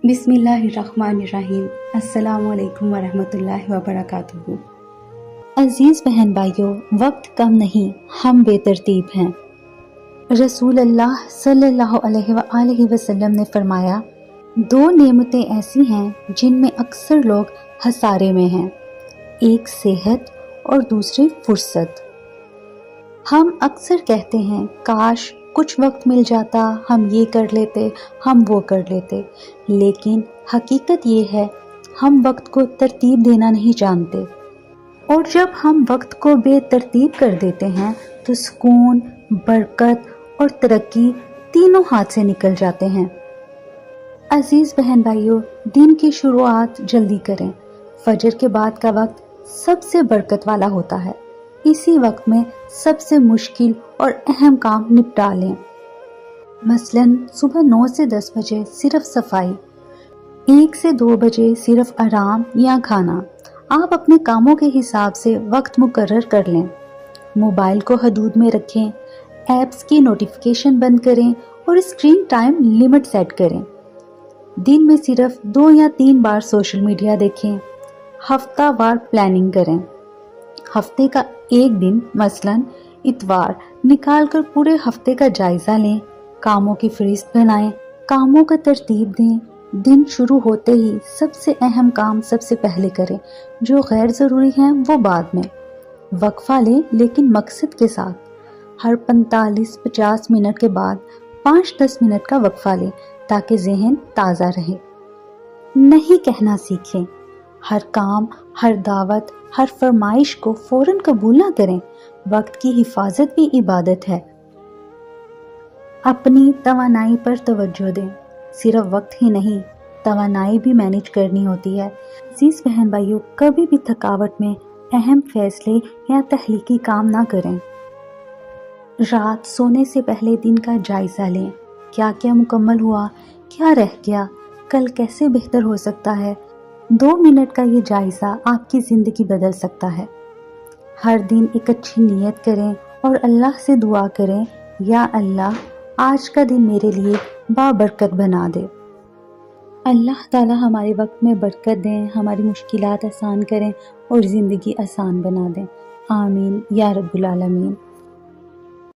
بسم اللہ الرحمن الرحیم۔ السلام علیکم ورحمۃ اللہ وبرکاتہ۔ عزیز بہن بھائیوں، وقت کم نہیں، ہم بے ترتیب ہیں۔ رسول اللہ صلی اللہ علیہ وآلہ وسلم نے فرمایا، دو نعمتیں ایسی ہیں جن میں اکثر لوگ خسارے میں ہیں، ایک صحت اور دوسری فرصت۔ ہم اکثر کہتے ہیں کاش کچھ وقت مل جاتا، ہم یہ کر لیتے، ہم وہ کر لیتے، لیکن حقیقت یہ ہے ہم وقت کو ترتیب دینا نہیں جانتے، اور جب ہم وقت کو بے ترتیب کر دیتے ہیں تو سکون، برکت اور ترقی تینوں ہاتھ سے نکل جاتے ہیں۔ عزیز بہن بھائیوں، دن کی شروعات جلدی کریں۔ فجر کے بعد کا وقت سب سے برکت والا ہوتا ہے، اسی وقت میں سب سے مشکل اور اہم کام نپٹا لیں۔ مثلاً صبح 9 سے 10 بجے صرف صفائی، 1 سے 2 بجے صرف آرام یا کھانا۔ آپ اپنے کاموں کے حساب سے وقت مقرر کر لیں۔ موبائل کو حدود میں رکھیں، ایپس کی نوٹیفیکیشن بند کریں اور اسکرین ٹائم لمٹ سیٹ کریں۔ دن میں صرف 2 یا 3 بار سوشل میڈیا دیکھیں۔ ہفتہ وار پلاننگ کریں۔ ہفتے کا ایک دن مثلاً اتوار نکال کر پورے ہفتے کا جائزہ لیں، کاموں کی فہرست بنائیں، کاموں کا ترتیب دیں۔ دن شروع ہوتے ہی سب سے اہم کام سب سے پہلے کریں، جو غیر ضروری ہیں وہ بعد میں۔ وقفہ لیں لیکن مقصد کے ساتھ، ہر 45-50 منٹ کے بعد 5-10 منٹ کا وقفہ لیں تاکہ ذہن تازہ رہے۔ نہیں کہنا سیکھیں، ہر کام، ہر دعوت، ہر فرمائش کو فوراً قبول نہ کریں۔ وقت کی حفاظت بھی عبادت ہے۔ اپنی توانائی پر توجہ دیں، صرف وقت ہی نہیں، توانائی بھی مینیج کرنی ہوتی ہے۔ عزیز بہن بھائیوں، کبھی بھی تھکاوٹ میں اہم فیصلے یا تخلیقی کام نہ کریں۔ رات سونے سے پہلے دن کا جائزہ لیں، کیا کیا مکمل ہوا، کیا رہ گیا، کل کیسے بہتر ہو سکتا ہے۔ 2 منٹ کا یہ جائزہ آپ کی زندگی بدل سکتا ہے۔ ہر دن ایک اچھی نیت کریں اور اللہ سے دعا کریں، یا اللہ آج کا دن میرے لیے بابرکت بنا دے۔ اللہ تعالی ہمارے وقت میں برکت دیں، ہماری مشکلات آسان کریں اور زندگی آسان بنا دیں۔ آمین یا رب العالمین۔